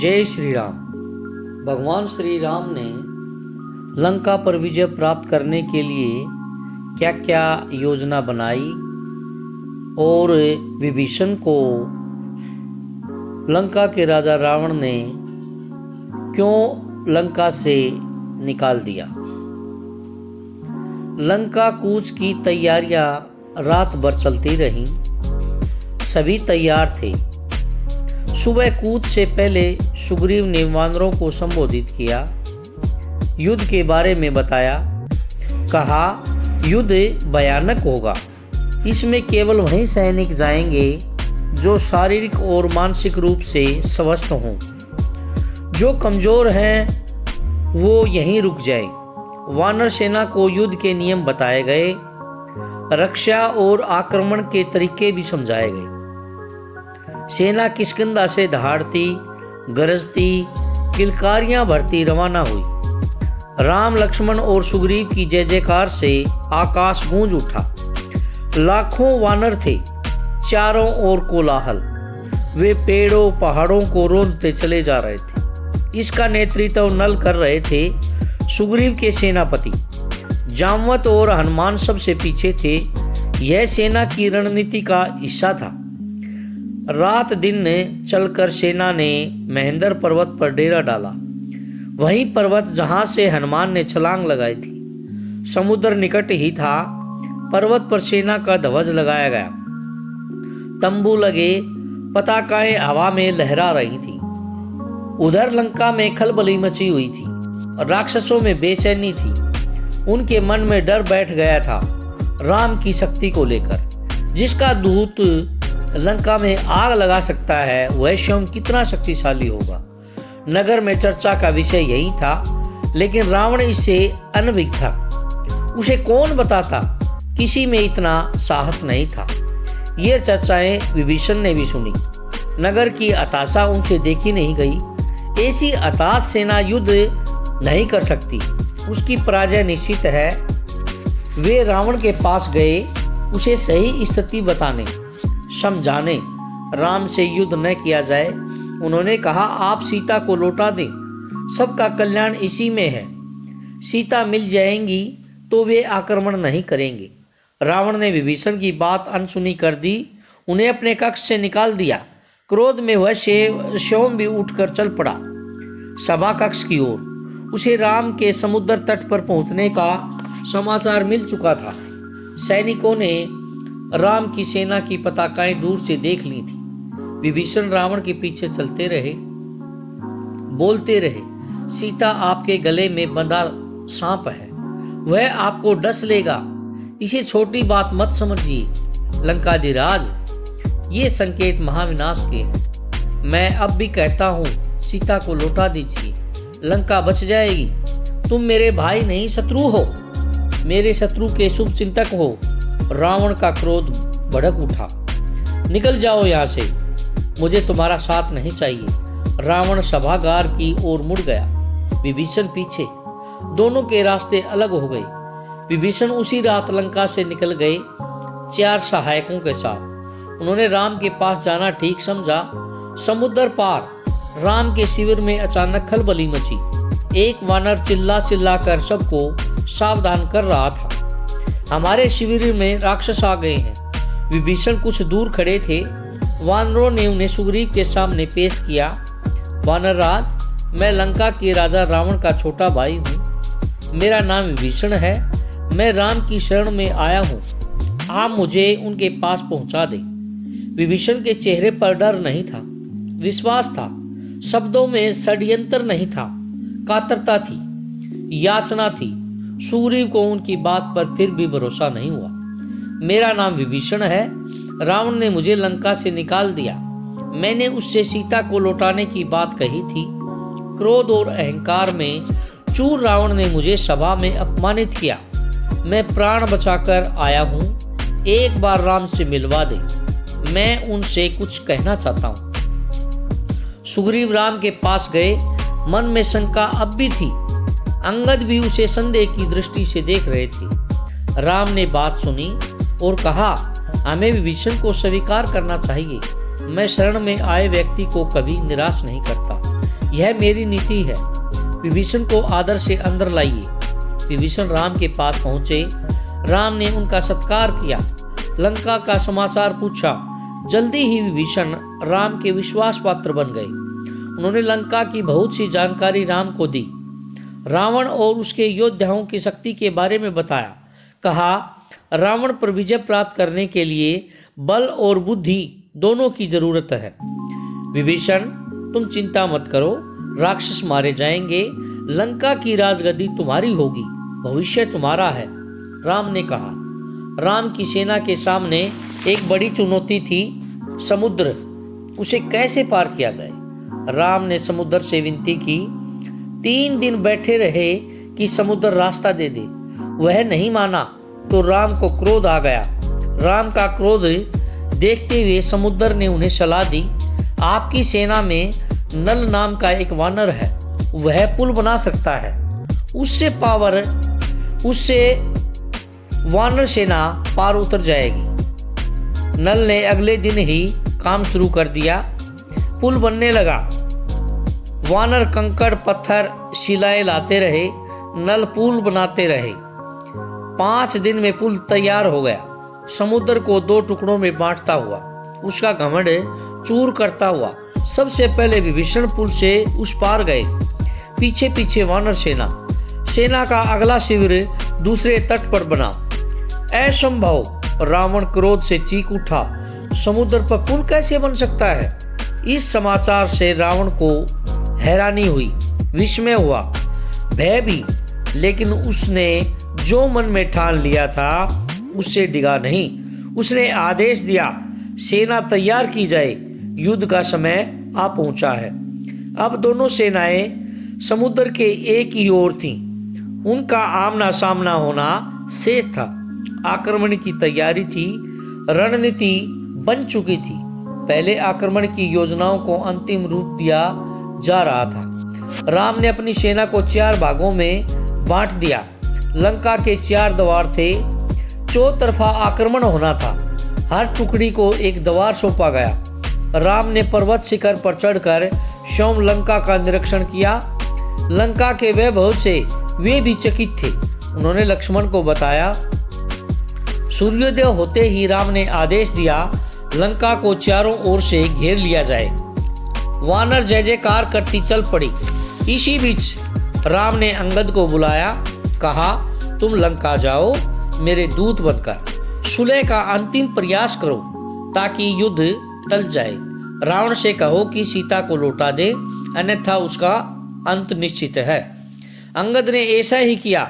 जय श्री राम। भगवान श्री राम ने लंका पर विजय प्राप्त करने के लिए क्या क्या योजना बनाई और विभीषण को लंका के राजा रावण ने क्यों लंका से निकाल दिया। लंका कूच की तैयारियां रात भर चलती रहीं। सभी तैयार थे। सुबह कूच से पहले सुग्रीव ने वानरों को संबोधित किया, युद्ध के बारे में बताया। कहा युद्ध भयानक होगा। इसमें केवल वही सैनिक जाएंगे जो शारीरिक और मानसिक रूप से स्वस्थ हों। जो कमजोर हैं वो यहीं रुक जाएं। वानर सेना को युद्ध के नियम बताए गए। रक्षा और आक्रमण के तरीके भी समझाए गए। सेना किष्किंधा से दहाड़ती, गरजती, किलकारियां भरती रवाना हुई। राम, लक्ष्मण और सुग्रीव की जय जयकार से आकाश गूंज उठा। लाखों वानर थे, चारों ओर कोलाहल। वे पेड़ों पहाड़ों को रोंदते चले जा रहे थे। इसका नेतृत्व नल कर रहे थे सुग्रीव के सेनापति। जामवंत और हनुमान सबसे पीछे थे। यह सेना की रणनीति का हिस्सा था। रात दिन चलकर सेना ने महेंद्र पर्वत पर डेरा डाला। वही पर्वत जहां से हनुमान ने छलांग लगाई थी। समुद्र निकट ही था। पर्वत पर सेना का ध्वज लगाया गया। तंबू लगे, पताकाएं हवा में लहरा रही थी। उधर लंका में खलबली मची हुई थी। राक्षसों में बेचैनी थी। उनके मन में डर बैठ गया था राम की शक्ति को लेकर। जिसका दूत लंका में आग लगा सकता है वह स्वयं कितना शक्तिशाली होगा। नगर में चर्चा का विषय यही था, लेकिन रावण इससे अनभिज्ञ था। उसे कौन बताता, किसी में इतना साहस नहीं था। ये चर्चाएं विभीषण ने भी सुनी। नगर की हताशा उनसे देखी नहीं गई। ऐसी हताश सेना युद्ध नहीं कर सकती। उसकी पराजय निश्चित है। वे रावण के पास गए, उसे सही स्थिति बताने, समझाने राम से युद्ध न किया जाए। उन्होंने कहा आप सीता को लौटा दें, सबका कल्याण इसी में है। सीता मिल जाएंगी तो वे आक्रमण नहीं करेंगे। रावण ने विभीषण की बात अनसुनी कर दी। उन्हें अपने कक्ष से निकाल दिया। क्रोध में वह स्वयं भी उठकर चल पड़ा सभा कक्ष की ओर। उसे राम के समुद्र तट पर पहुंचने का समाचार मिल चुका था। सैनिकों ने राम की सेना की पताकाएं दूर से देख ली थी। विभीषण रावण के पीछे चलते रहे, बोलते रहे, सीता आपके गले में बंधा सांप है, वह आपको डस लेगा। इसे छोटी बात मत समझिए लंकाधिराज, ये संकेत महाविनाश के हैं। मैं अब भी कहता हूँ सीता को लौटा दीजिए, लंका बच जाएगी। तुम मेरे भाई नहीं शत्रु हो, मेरे शत्रु के शुभ चिंतक हो। रावण का क्रोध भड़क उठा। निकल जाओ यहाँ से, मुझे तुम्हारा साथ नहीं चाहिए। रावण सभागार की ओर मुड़ गया, विभीषण पीछे। दोनों के रास्ते अलग हो गए। विभीषण उसी रात लंका से निकल गए 4 सहायकों के साथ। उन्होंने राम के पास जाना ठीक समझा। समुद्र पार राम के शिविर में अचानक खलबली मची। एक वानर चिल्ला चिल्ला कर सबको सावधान कर रहा था, हमारे शिविर में राक्षस आ गए हैं। विभीषण कुछ दूर खड़े थे। वानरों ने उन्हें सुग्रीव के सामने पेश किया। वानरराज, मैं लंका के राजा रावण का छोटा भाई हूँ। मेरा नाम विभीषण है। मैं राम की शरण में आया हूँ। आप मुझे उनके पास पहुँचा दें। विभीषण के चेहरे पर डर नहीं था, विश्वास था। शब्दों में षड्यंत्र नहीं था, कातरता थी, याचना थी। सुग्रीव को उनकी बात पर फिर भी भरोसा नहीं हुआ। मेरा नाम विभीषण है। रावण ने मुझे लंका से निकाल दिया। मैंने उससे सीता को लौटाने की बात कही थी। क्रोध और अहंकार में चूर रावण ने मुझे सभा में अपमानित किया। मैं प्राण बचाकर आया हूँ। एक बार राम से मिलवा दे, मैं उनसे कुछ कहना चाहता हूँ। सुग्रीव राम के पास गए। मन में शंका अब भी थी। अंगद भी उसे संदेह की दृष्टि से देख रहे थे। राम ने बात सुनी और कहा हमें विभीषण को स्वीकार करना चाहिए। मैं शरण में आए व्यक्ति को कभी निराश नहीं करता। यह मेरी नीति है। विभीषण को आदर से अंदर लाइए। विभीषण राम के पास पहुंचे। राम ने उनका सत्कार किया, लंका का समाचार पूछा। जल्दी ही विभीषण राम के विश्वास पात्र बन गए। उन्होंने लंका की बहुत सी जानकारी राम को दी। रावण और उसके योद्धाओं की शक्ति के बारे में बताया। कहा, रावण पर विजय प्राप्त करने के लिए बल और बुद्धि दोनों की जरूरत है। विभीषण, तुम चिंता मत करो, राक्षस मारे जाएंगे, लंका की राजगद्दी तुम्हारी होगी, भविष्य तुम्हारा है। राम ने कहा। राम की सेना के सामने एक बड़ी चुनौती थी, समुद्र। उसे कैसे पार किया जाए? राम ने समुद्र से विनती की। 3 दिन बैठे रहे कि समुद्र रास्ता दे दे। वह नहीं माना तो राम को क्रोध आ गया। राम का क्रोध देखते हुए समुद्र ने उन्हें सलाह दी, आपकी सेना में नल नाम का एक वानर है, वह पुल बना सकता है। उससे वानर सेना पार उतर जाएगी। नल ने अगले दिन ही काम शुरू कर दिया। पुल बनने लगा। वानर कंकड़ पत्थर शिलाएं लाते रहे, नल पुल बनाते रहे। 5 दिन में पुल तैयार हो गया। समुद्र को 2 टुकड़ों में बांटता हुआ, उसका घमंड चूर करता हुआ सबसे पहले विभीषण पुल से उस पार गए। पीछे पीछे वानर सेना का अगला शिविर दूसरे तट पर बना। असंभव! रावण क्रोध से चीख उठा, समुद्र पर पुल कैसे बन सकता है? इस समाचार से रावण को हैरानी हुई, विस्मय हुआ, भय भी, लेकिन उसने जो मन में ठान लिया था उससे डिगा नहीं। उसने आदेश दिया, सेना तैयार की जाए, युद्ध का समय आ पहुंचा है। अब दोनों सेनाएं समुद्र के एक ही ओर थीं। उनका आमना सामना होना शेष था। आक्रमण की तैयारी थी, रणनीति बन चुकी थी। पहले आक्रमण की योजनाओं को अंतिम रूप दिया जा रहा था। राम ने अपनी सेना को 4 भागों में बांट दिया। लंका के 4 द्वार थे, चौतरफा आक्रमण होना था। हर टुकड़ी को एक द्वार सौंपा गया। राम ने पर्वत शिखर पर चढ़कर स्वयं लंका का निरीक्षण किया। लंका के वैभव से वे भी चकित थे। उन्होंने लक्ष्मण को बताया। सूर्योदय होते ही राम ने आदेश दिया, लंका को चारों ओर से घेर लिया जाए। वानर जय जयकार करती चल पड़ी। इसी बीच राम ने अंगद को बुलाया, कहा, तुम लंका जाओ, मेरे दूत बनकर सुलह का अंतिम प्रयास करो ताकि युद्ध टल जाए। रावण से कहो कि सीता को लौटा दे, अन्यथा उसका अंत निश्चित है। अंगद ने ऐसा ही किया,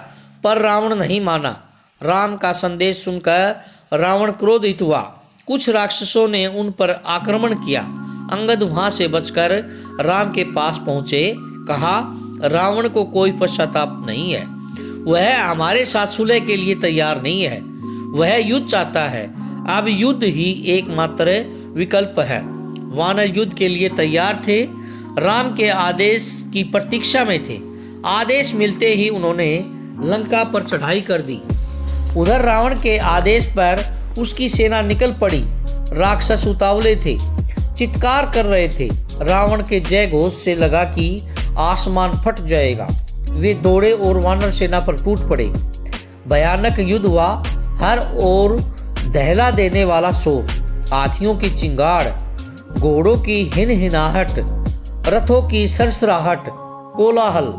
पर रावण नहीं माना। राम का संदेश सुनकर रावण क्रोधित हुआ। कुछ राक्षसों ने उन पर आक्रमण किया। अंगद वहां से बचकर राम के पास पहुंचे। कहा, रावण को कोई पश्चाताप नहीं है, वह हमारे साथ सुलह के लिए तैयार नहीं है, वह युद्ध चाहता है। अब युद्ध ही एकमात्र विकल्प है। वानर युद्ध के लिए तैयार थे, राम के आदेश की प्रतीक्षा में थे। आदेश मिलते ही उन्होंने लंका पर चढ़ाई कर दी। उधर रावण के आदेश पर उसकी सेना निकल पड़ी। राक्षस उतावले थे, चित्कार कर रहे थे। रावण के जय घोष से लगा कि आसमान फट जाएगा। वे दौड़े और वानर सेना पर टूट पड़े। भयानक युद्ध हुआ। हर ओर दहला देने वाला शोर, हाथियों की चिंगाड़, घोड़ों की हिनहिनाहट, रथों की सरसराहट, कोलाहल।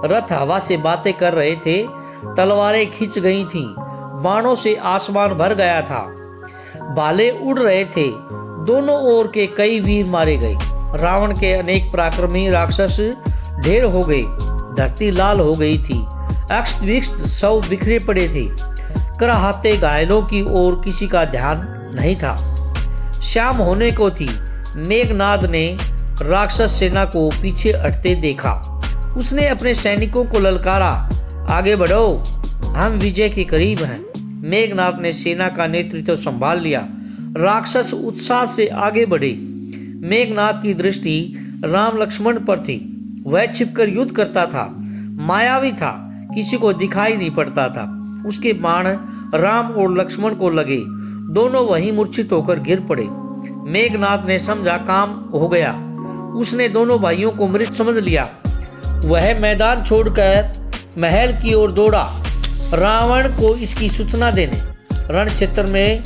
रथ हवा से बातें कर रहे थे, तलवारें खिंच गई थीं, बाणों से आसमान भर गया था, भाले उड़ रहे थे। दोनों ओर के कई वीर मारे गए। रावण के अनेक पराक्रमी राक्षस ढेर हो गए। धरती लाल हो गई थी। अक्ष विक्ष सब बिखरे पड़े थे। कराहते घायलों की ओर किसी का ध्यान नहीं था। शाम होने को थी। मेघनाद ने राक्षस सेना को पीछे हटते देखा। उसने अपने सैनिकों को ललकारा, आगे बढ़ो, हम विजय के करीब हैं। मेघनाद ने सेना का नेतृत्व संभाल लिया। राक्षस उत्साह से आगे बढ़े। मेघनाद की दृष्टि राम लक्ष्मण पर थी। वह छिपकर युद्ध करता था, मायावी था, किसी को दिखाई नहीं पड़ता था। उसके बाण राम और लक्ष्मण को लगे। दोनों वहीं मूर्छित होकर गिर पड़े। मेघनाद ने समझा काम हो गया। उसने दोनों भाइयों को मृत समझ लिया। वह मैदान छोड़कर महल की ओर दौड़ा, रावण को इसकी सूचना देने। रण क्षेत्र में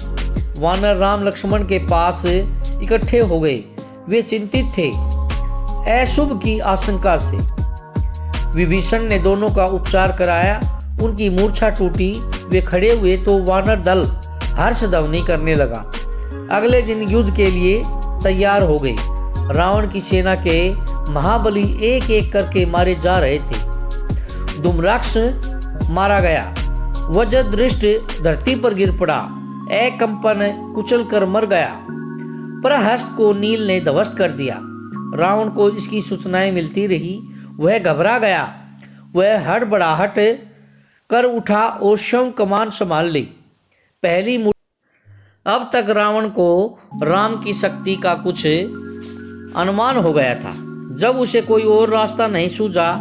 वानर राम लक्ष्मण के पास इकट्ठे हो गए। वे चिंतित थे, अशुभ की आशंका से। विभीषण ने दोनों का उपचार कराया, उनकी मूर्छा टूटी। वे खड़े हुए तो वानर दल हर्षध्वनि करने लगा। अगले दिन युद्ध के लिए तैयार हो गए। रावण की सेना के महाबली एक एक करके मारे जा रहे थे। धूम्राक्ष मारा गया, वज्रदृष्ट धरती पर गिर पड़ा, कंपन कुचल कर मर गया। प्रहस्त को नील ने ध्वस्त कर दिया। रावण को इसकी सूचनाएं मिलती रही। वह घबरा गया। वह हड़बड़ाहट कर उठा और स्वयं कमान संभाल ली। पहली अब तक रावण को राम की शक्ति का कुछ अनुमान हो गया था। जब उसे कोई और रास्ता नहीं सूझा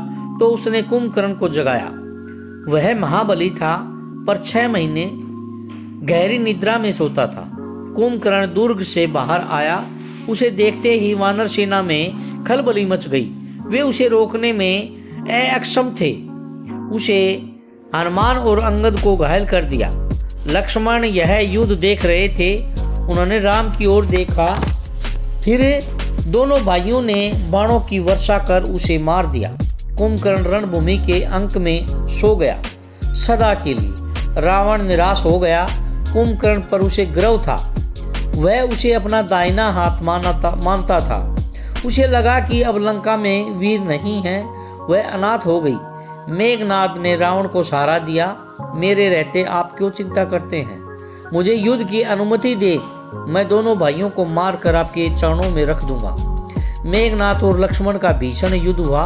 तो उसने कुंभकर्ण को जगाया। वह महाबली था, पर 6 महीने गहरी निद्रा में सोता था। कुंभकर्ण दुर्ग से बाहर आया। उसे देखते ही वानर सेना में खलबली मच गई। वे उसे रोकने में अक्षम थे। उसे हनुमान और अंगद को घायल कर दिया। लक्ष्मण यह युद्ध देख रहे थे। उन्होंने राम की ओर देखा, फिर दोनों भाइयों ने बाणों की वर्षा कर उसे मार दिया। कुंभकर्ण रणभूमि के अंक में सो गया सदा के लिए। रावण निराश हो गया। कुंभकर्ण पर उसे गर्व था। वह उसे अपना दाहिना हाथ मानता था। उसे लगा कि अब लंका में वीर नहीं है। वह अनाथ हो गई। मेघनाद ने रावण को सहारा दिया। मेरे रहते आप क्यों चिंता करते हैं? मुझे युद्ध की अनुमति दे, मैं दोनों भाइयों को मार कर आपके चरणों में रख दूंगा। मेघनाद और लक्ष्मण का भीषण युद्ध हुआ।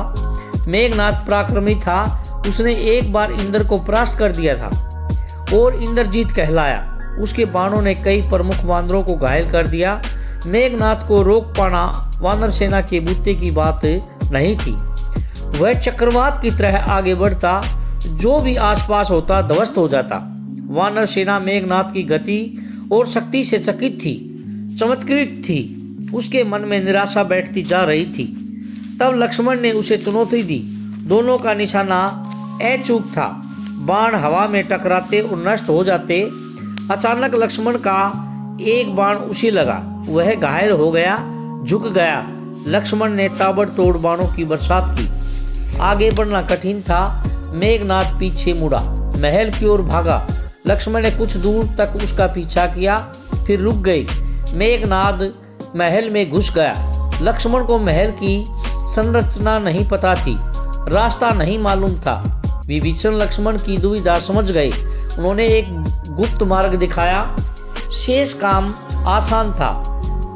मेघनाद पराक्रमी था। उसने एक बार इंद्र को परास्त कर दिया था और इंद्रजीत कहलाया। उसके बाणों ने कई प्रमुख वानरों को घायल कर दिया। मेघनाद को रोक पाना वानर सेना के बुत्ते की बात नहीं थी। वह चक्रवात की तरह आगे बढ़ता, जो भी आसपास होता ध्वस्त हो जाता। वानर सेना मेघनाद की गति और शक्ति से चकित थी, चमत्कृत थी। उसके मन में निराशा बैठती जा रही थी। तब लक्ष्मण ने उसे चुनौती दी। दोनों का निशाना अचूक था। बाण हवा में टकराते और नष्ट हो जाते। अचानक लक्ष्मण का एक बाण उसे लगा। वह घायल हो गया, झुक गया। लक्ष्मण ने ताबड़तोड़ बाणों की बरसात की। आगे बढ़ना कठिन था। मेघनाद पीछे मुड़ा, महल की ओर भागा। लक्ष्मण ने कुछ दूर तक उसका पीछा किया, फिर रुक गए। मेघनाद महल में घुस गया। लक्ष्मण को महल की संरचना नहीं पता थी, रास्ता नहीं मालूम था। विभीषण लक्ष्मण की दुविधा समझ गए। उन्होंने एक गुप्त मार्ग दिखाया। शेष काम आसान था।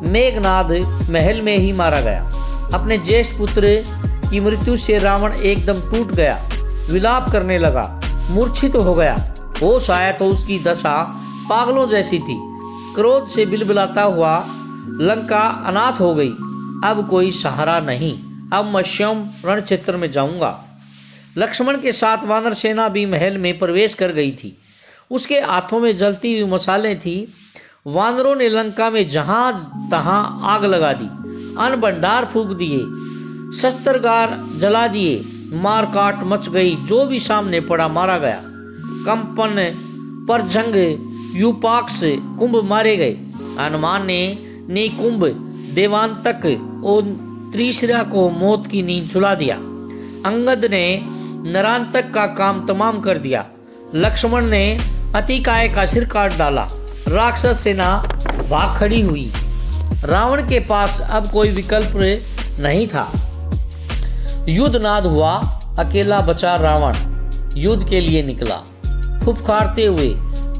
मेघनाद महल में ही मारा गया। अपने ज्येष्ठ पुत्र की मृत्यु से रावण एकदम टूट गया, विलाप करने लगा, मूर्छित हो गया। होश आया तो उसकी दशा पागलों जैसी थी। क्रोध से बिलबिलाता हुआ लंका अनाथ हो गई। अब कोई सहारा नहीं। अब मैं स्वयं रण क्षेत्र में जाऊंगा। लक्ष्मण के साथ वानर सेना भी महल में प्रवेश कर गई थी। उसके हाथों में जलती हुई मसालें थी। वानरों ने लंका में जहां तहां आग लगा दी, अन्न भंडार फूंक दिए, शस्त्रगार जला दिए। मार काट मच गई। जो भी सामने पड़ा मारा गया। कंपन, परजंग, यूपाक्ष, कुंभ मारे गए। हनुमान ने निकुंभ, देवांतक और त्रिशिरा को मौत की नींद सुला दिया। अंगद ने नरांतक का काम तमाम कर दिया। लक्ष्मण ने अतिकाय का सिर काट डाला। राक्षस सेना भाग खड़ी हुई। रावण के पास अब कोई विकल्प नहीं था। युद्धनाद हुआ। अकेला बचा रावण युद्ध के लिए निकला, फुफकारते हुए,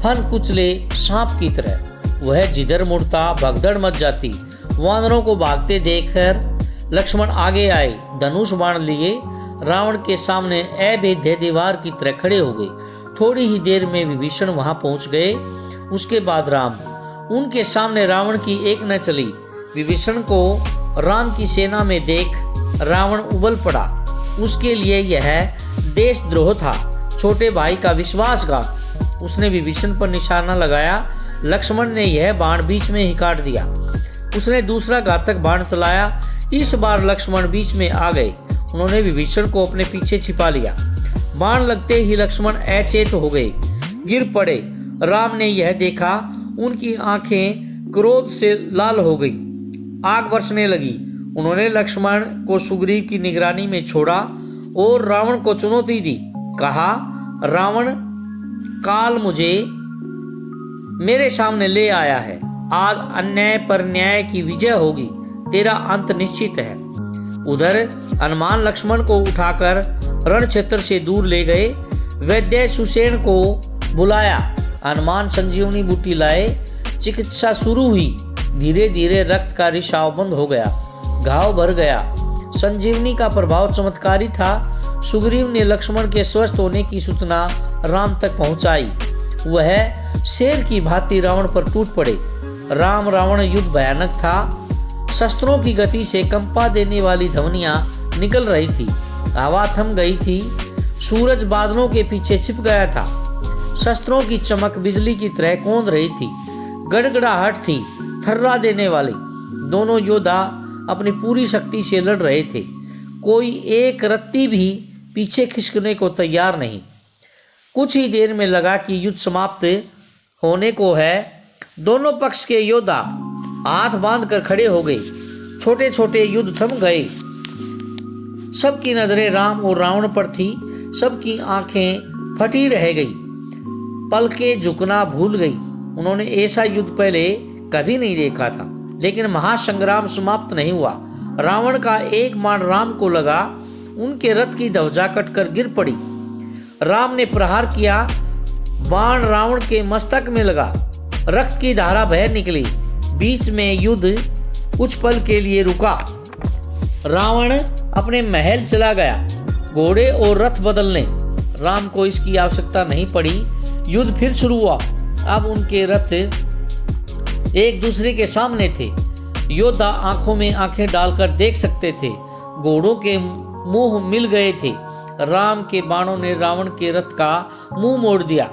फन कुचले सांप की तरह। वह जिधर मुड़ता भगदड़ मच जाती। वानरों को भागते देखकर लक्ष्मण आगे आए, धनुष बाण लिए। रावण के सामने अभेद्य दीवार की तरह खड़े हो गए। थोड़ी ही देर में विभीषण वहां पहुंच गए। उसके बाद राम। उनके सामने रावण की एक न चली। विभीषण को राम की सेना में देख रावण उबल पड़ा। उसके लिए यह देशद्रोह था, छोटे भाई का विश्वासघात। उसने विभीषण पर निशाना लगाया। लक्ष्मण ने यह बाण बीच में ही काट दिया। उसने दूसरा घातक बाण चलाया। इस बार लक्ष्मण बीच में आ गए। उन्होंने विभीषण को अपने पीछे छिपा लिया। बाण लगते ही लक्ष्मण अचेत हो गए, गिर पड़े। राम ने यह देखा, उनकी आंखें क्रोध से लाल हो गई, आग बरसने लगी। उन्होंने लक्ष्मण को सुग्रीव की निगरानी में छोड़ा और रावण को चुनौती दी। कहा, रावण, काल मुझे मेरे सामने ले आया है। आज अन्याय पर न्याय की विजय होगी, तेरा अंत निश्चित है। उधर हनुमान लक्ष्मण को उठाकर रण क्षेत्र से दूर ले गए। वैद्य सुसेन को बुलाया। हनुमान संजीवनी बूटी लाए। चिकित्सा शुरू हुई। धीरे धीरे रक्त का रिसाव बंद हो गया, घाव भर गया। संजीवनी का प्रभाव चमत्कारी था। सुग्रीव ने लक्ष्मण के स्वस्थ होने की सूचना राम तक पहुंचाई। वह शेर की भांति रावण पर टूट पड़े। राम रावण युद्ध भयानक था। शस्त्रों की गति से कंपा देने वाली ध्वनियां निकल रही थी। हवा थम गई थी। सूरज बादलों के पीछे छिप गया था। शस्त्रों की चमक बिजली की तरह कौंध रही थी। गड़गड़ाहट थी, थर्रा देने वाली। दोनों योद्धा अपनी पूरी शक्ति से लड़ रहे थे। कोई एक रत्ती भी पीछे खिसकने को तैयार नहीं। कुछ ही देर में लगा कि युद्ध समाप्त होने को है। दोनों पक्ष के योद्धा हाथ बांधकर खड़े हो गए। छोटे छोटे युद्ध थम गए। सबकी नजरें राम और रावण पर थी। सबकी आंखें फटी रह गई, पलकें झुकना भूल गई। उन्होंने ऐसा युद्ध पहले कभी नहीं देखा था। लेकिन महासंग्राम समाप्त नहीं हुआ। रावण का एक बाण राम को लगा। उनके रथ की ध्वजा कटकर गिर पड़ी। राम ने प्रहार किया। बाण रावण के मस्तक में लगा। रक्त की धारा बह निकली। बीच में युद्ध कुछ पल के लिए रुका। रावण अपने महल चला गया, घोड़े और रथ बदलने। राम को इसकी आवश्यकता नहीं पड़ी। युद्ध फिर शुरू हुआ। अब उनके रथ एक दूसरे के सामने थे। योद्धा आंखों में आंखें डालकर देख सकते थे। घोड़ों के मुंह मिल गए थे। राम के बाणों ने रावण के रथ का मुंह मोड़ दिया।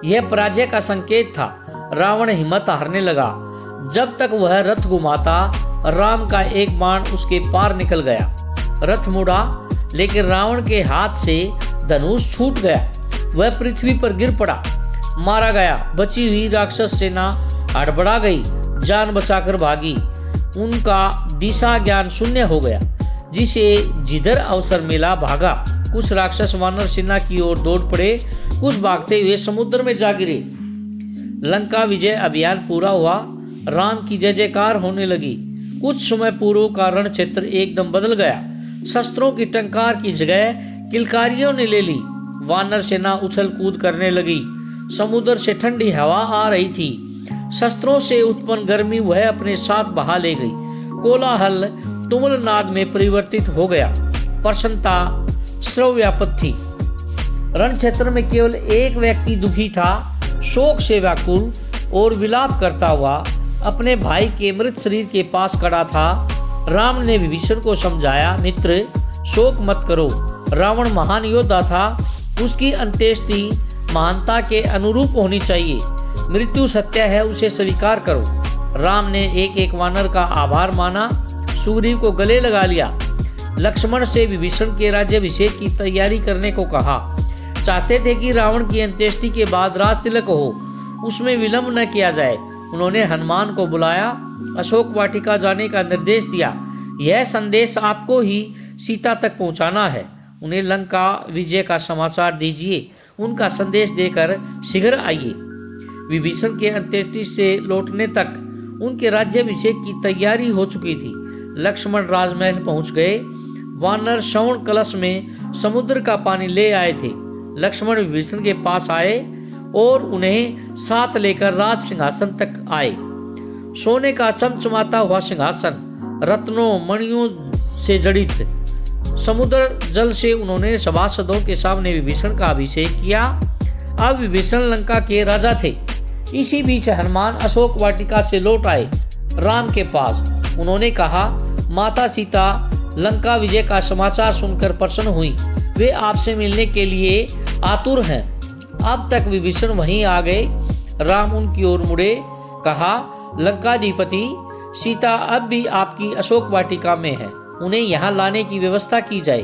यह पराजय का संकेत था। रावण हिम्मत हारने लगा। जब तक वह रथ घुमाता, राम का एक बाण उसके पार निकल गया। रथ मुड़ा, लेकिन रावण के हाथ से धनुष छूट गया। वह पृथ्वी पर गिर पड़ा, मारा गया। बची हुई राक्षस सेना हड़बड़ा गई, जान बचाकर भागी। उनका दिशा ज्ञान शून्य हो गया। जिसे जिधर अवसर मिला भागा। कुछ राक्षस वानर सेना की ओर दौड़ पड़े, कुछ भागते हुए समुद्र में जा गिरे। लंका विजय अभियान पूरा हुआ। राम की जय जयकार होने लगी। कुछ समय पूर्व का रण क्षेत्र एकदम बदल गया। शस्त्रों की टंकार की जगह किलकारियों ने ले ली। वानर सेना उछल कूद करने लगी। समुद्र से ठंडी हवा आ रही थी। शस्त्रों से उत्पन्न गर्मी वह अपने साथ बहा ले गई। कोलाहल तुमुल नाद में परिवर्तित हो गया। प्रसन्नता श्रव्यापत थी। रण क्षेत्र में केवल एक व्यक्ति दुखी था। शोक से व्याकुल और विलाप करता हुआ अपने भाई के मृत शरीर के पास खड़ा था। राम ने विभीषण को समझाया, मित्र, शोक मत करो। रावण महान योद्धा था। उसकी अंत्येष्टि महानता के अनुरूप होनी चाहिए। मृत्यु सत्य है, उसे स्वीकार करो। राम ने एक एक वानर का आभार माना। सुग्रीव को गले लगा लिया। लक्ष्मण से विभीषण के राज्याभिषेक की तैयारी करने को कहा। चाहते थे कि रावण की अंत्येष्टि के बाद राज तिलक हो, उसमें विलंब न किया जाए। उन्होंने हनुमान को बुलाया, अशोक वाटिका जाने का निर्देश दिया। यह संदेश आपको ही सीता तक पहुंचाना है। उन्हें लंका विजय का समाचार दीजिए। उनका संदेश देकर शीघ्र आइए। विभीषण के अंत्येष्टि से लौटने तक उनके राज्याभिषेक की तैयारी हो चुकी थी। लक्ष्मण राजमहल पहुंच गए। वानर श्रवण कलश में समुद्र का पानी ले आए थे। लक्ष्मण विभीषण के पास आए और उन्हें साथ लेकर राज सिंहासन तक आए। सोने का चमचमाता हुआ सिंहासन, रत्नों मणियों से जड़ित। समुद्र जल से उन्होंने सभासदों के सामने विभीषण का अभिषेक किया। अब विभीषण लंका के राजा थे। इसी बीच हनुमान अशोक वाटिका से लौट आए राम के पास। उन्होंने कहा, माता सीता लंका विजय का समाचार सुनकर प्रसन्न हुई। वे आपसे मिलने के लिए आतुर हैं। अब तक विभीषण वहीं आ गए। राम उनकी ओर मुड़े, कहा, लंकाधिपति, सीता अब भी आपकी अशोक वाटिका में है, उन्हें यहाँ लाने की व्यवस्था की जाए।